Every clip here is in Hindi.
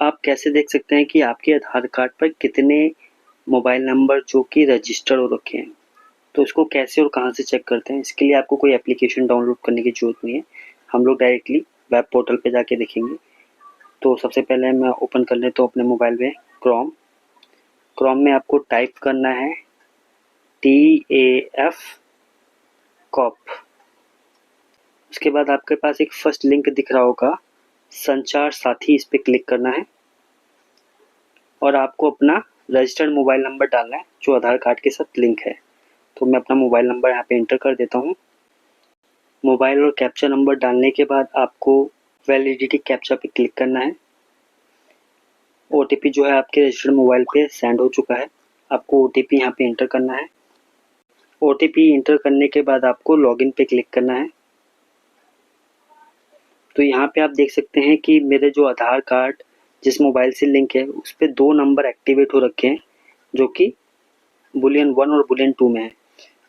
आप कैसे देख सकते हैं कि आपके आधार कार्ड पर कितने मोबाइल नंबर जो कि रजिस्टर हो रखे हैं। तो इसको कैसे और कहाँ से चेक करते हैं, इसके लिए आपको कोई एप्लीकेशन डाउनलोड करने की ज़रूरत नहीं है। हम लोग डायरेक्टली वेब पोर्टल पे जाके देखेंगे। तो सबसे पहले मैं ओपन कर लेता हूँ अपने मोबाइल में क्रोम में आपको टाइप करना है TAF कॉप। उसके बाद आपके पास एक फर्स्ट लिंक दिख रहा होगा संचार साथी, इस पर क्लिक करना है और आपको अपना रजिस्टर्ड मोबाइल नंबर डालना है जो आधार कार्ड के साथ लिंक है। तो मैं अपना मोबाइल नंबर यहाँ पे एंटर कर देता हूँ। मोबाइल और कैप्चा नंबर डालने के बाद आपको वैलिडिटी कैप्चा पे क्लिक करना है। OTP जो है आपके रजिस्टर्ड मोबाइल पे सेंड हो चुका है। आपको OTP यहाँ पे एंटर करना है। OTP एंटर करने के बाद आपको लॉगिन पे क्लिक करना है। तो यहाँ पे आप देख सकते हैं कि मेरे जो आधार कार्ड जिस मोबाइल से लिंक है उस पे 2 नंबर एक्टिवेट हो रखे हैं जो कि बुलियन 1 और बुलियन 2 में है।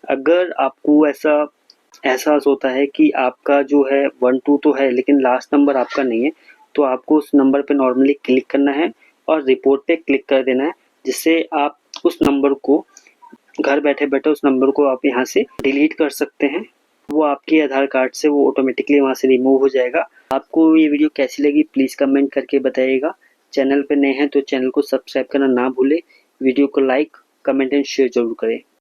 अगर आपको ऐसा एहसास होता है कि आपका जो है 1 2 तो है लेकिन लास्ट नंबर आपका नहीं है, तो आपको उस नंबर पे नॉर्मली क्लिक करना है और रिपोर्ट पे क्लिक कर देना है, जिससे आप उस नंबर को घर बैठे बैठे उस नंबर को आप यहाँ से डिलीट कर सकते हैं। वो आपके आधार कार्ड से वो ऑटोमेटिकली वहाँ से रिमूव हो जाएगा। आपको ये वीडियो कैसी लगी प्लीज़ कमेंट करके बताइएगा। चैनल पे नए हैं तो चैनल को सब्सक्राइब करना ना भूलें। वीडियो को लाइक कमेंट एंड शेयर जरूर करें।